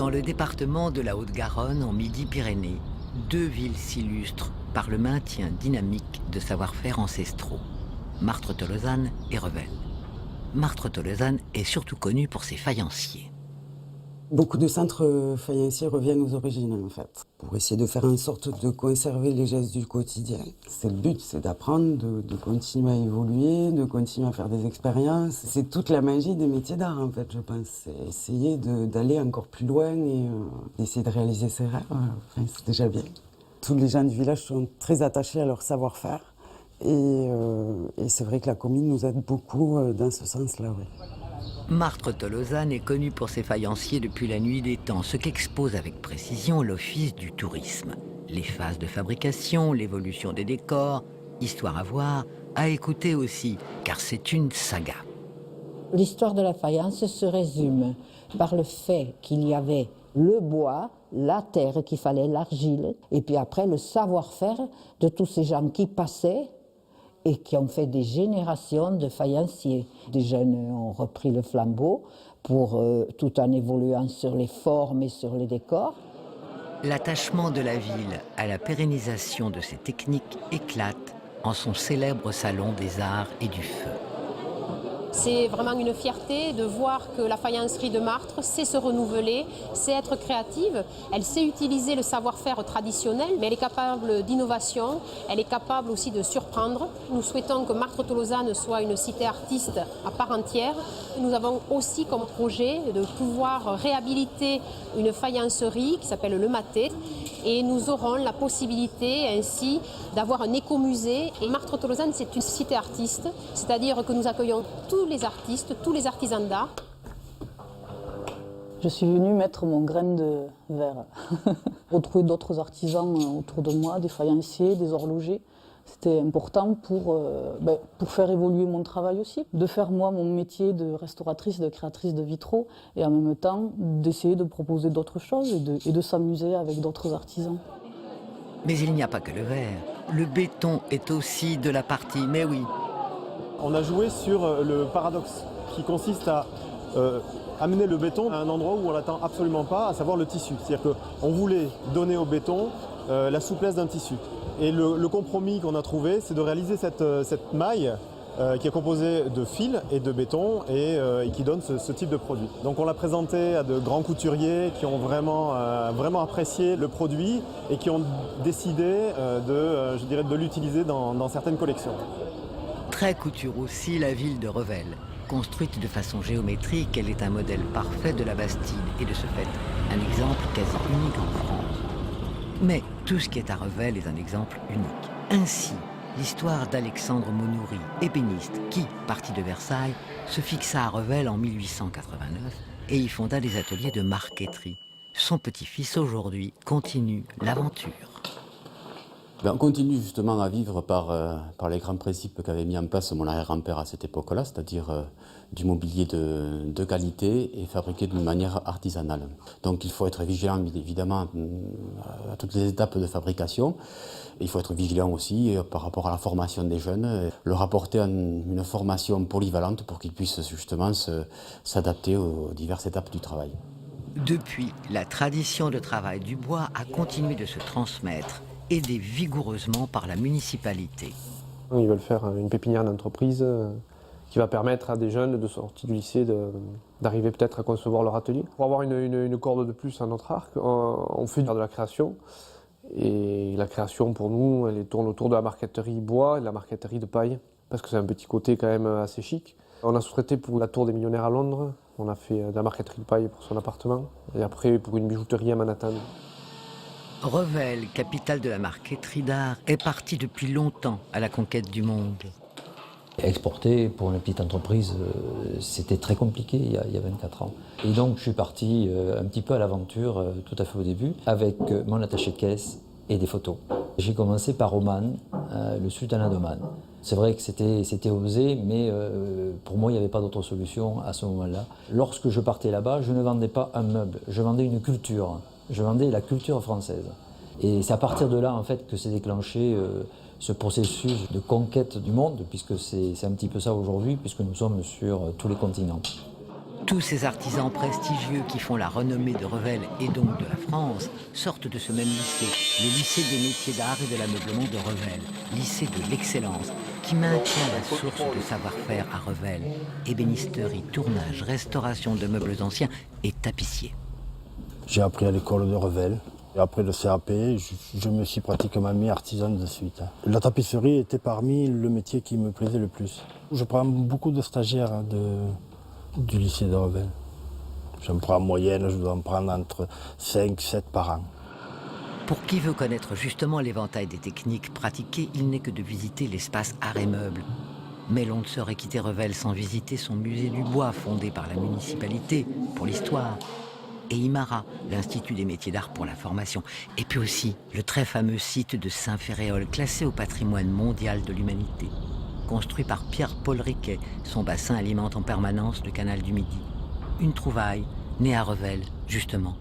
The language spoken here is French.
Dans le département de la Haute-Garonne, en Midi-Pyrénées, deux villes s'illustrent par le maintien dynamique de savoir-faire ancestraux, Martres-Tolosane et Revel. Martres-Tolosane est surtout connu pour ses faïenciers. Beaucoup de centres faïenciers reviennent aux origines, en fait, pour essayer de faire en sorte de conserver les gestes du quotidien. C'est le but, c'est d'apprendre, de continuer à évoluer, de continuer à faire des expériences. C'est toute la magie des métiers d'art, en fait, je pense. C'est essayer d'aller encore plus loin et d'essayer de réaliser ses rêves. Enfin, c'est déjà bien. Tous les gens du village sont très attachés à leur savoir-faire. Et c'est vrai que la commune nous aide beaucoup dans ce sens-là, oui. Martres-Tolosane est connu pour ses faïenciers depuis la nuit des temps, ce qu'expose avec précision l'Office du tourisme. Les phases de fabrication, l'évolution des décors, histoire à voir, à écouter aussi, car c'est une saga. L'histoire de la faïence se résume par le fait qu'il y avait le bois, la terre qu'il fallait, l'argile, et puis après le savoir-faire de tous ces gens qui passaient et qui ont fait des générations de faïenciers. Des jeunes ont repris le flambeau tout en évoluant sur les formes et sur les décors. L'attachement de la ville à la pérennisation de ces techniques éclate en son célèbre salon des arts et du feu. C'est vraiment une fierté de voir que la faïencerie de Martres sait se renouveler, sait être créative. Elle sait utiliser le savoir-faire traditionnel, mais elle est capable d'innovation, elle est capable aussi de surprendre. Nous souhaitons que Martres-Tolosane soit une cité artiste à part entière. Nous avons aussi comme projet de pouvoir réhabiliter une faïencerie qui s'appelle le Maté. Et nous aurons la possibilité ainsi d'avoir un écomusée. Et Martres-Tolosane, c'est une cité artiste, c'est-à-dire que nous accueillons tous les artistes, tous les artisans d'art. Je suis venue mettre mon grain de verre, retrouver d'autres artisans autour de moi, des faïenciers, des horlogers. C'était important pour faire évoluer mon travail aussi, de faire moi mon métier de restauratrice, de créatrice de vitraux, et en même temps d'essayer de proposer d'autres choses et de s'amuser avec d'autres artisans. Mais il n'y a pas que le verre. Le béton est aussi de la partie, mais oui. On a joué sur le paradoxe qui consiste à amener le béton à un endroit où on ne l'attend absolument pas, à savoir le tissu. C'est-à-dire qu'on voulait donner au béton la souplesse d'un tissu. Et le compromis qu'on a trouvé, c'est de réaliser cette maille qui est composée de fils et de béton et qui donne ce type de produit. Donc on l'a présenté à de grands couturiers qui ont vraiment apprécié le produit et qui ont décidé de l'utiliser dans certaines collections. Très couture aussi la ville de Revel. Construite de façon géométrique, elle est un modèle parfait de la Bastide et de ce fait, un exemple quasi unique en France. Mais tout ce qui est à Revel est un exemple unique. Ainsi, l'histoire d'Alexandre Monoury, ébéniste, qui, parti de Versailles, se fixa à Revel en 1889 et y fonda des ateliers de marqueterie. Son petit-fils, aujourd'hui, continue l'aventure. On continue justement à vivre par les grands principes qu'avait mis en place mon arrière-grand-père à cette époque-là, c'est-à-dire du mobilier de qualité et fabriqué d'une manière artisanale. Donc il faut être vigilant évidemment à toutes les étapes de fabrication. Il faut être vigilant aussi par rapport à la formation des jeunes, leur apporter une formation polyvalente pour qu'ils puissent justement s'adapter aux diverses étapes du travail. Depuis, la tradition de travail du bois a continué de se transmettre, aidée vigoureusement par la municipalité. Ils veulent faire une pépinière d'entreprise qui va permettre à des jeunes de sortir du lycée d'arriver peut-être à concevoir leur atelier. Pour avoir une corde de plus à notre arc, on fait de la création. Et la création pour nous, elle tourne autour de la marqueterie bois et de la marqueterie de paille, parce que c'est un petit côté quand même assez chic. On a sous-traité pour la Tour des Millionnaires à Londres, on a fait de la marqueterie de paille pour son appartement, et après pour une bijouterie à Manhattan. Revel, capitale de la marqueterie d'art, est partie depuis longtemps à la conquête du monde. Exporter pour une petite entreprise, c'était très compliqué il y a 24 ans. Et donc je suis parti un petit peu à l'aventure, tout à fait au début, avec mon attaché de caisse et des photos. J'ai commencé par Oman, le sultanat d'Oman. C'est vrai que c'était osé, mais pour moi il n'y avait pas d'autre solution à ce moment-là. Lorsque je partais là-bas, je ne vendais pas un meuble, je vendais une culture. Je vendais la culture française. Et c'est à partir de là en fait que s'est déclenché ce processus de conquête du monde, puisque c'est un petit peu ça aujourd'hui, puisque nous sommes sur tous les continents. Tous ces artisans prestigieux qui font la renommée de Revel et donc de la France sortent de ce même lycée, le lycée des métiers d'art et de l'ameublement de Revel, lycée de l'excellence, qui maintient la source de savoir-faire à Revel, ébénisterie, tournage, restauration de meubles anciens et tapissier. J'ai appris à l'école de Revel. Et après le CAP, je me suis pratiquement mis artisan de suite. La tapisserie était parmi le métier qui me plaisait le plus. Je prends beaucoup de stagiaires du lycée de Revel. J'en prends en moyenne, je dois en prendre entre 5 et 7 par an. Pour qui veut connaître justement l'éventail des techniques pratiquées, il n'est que de visiter l'espace art et meubles. Mais l'on ne saurait quitter Revel sans visiter son musée du bois fondé par la municipalité pour l'histoire. Et Imara, l'Institut des métiers d'art pour la formation. Et puis aussi le très fameux site de Saint-Ferréol, classé au patrimoine mondial de l'humanité. Construit par Pierre-Paul Riquet, son bassin alimente en permanence le canal du Midi. Une trouvaille née à Revel, justement.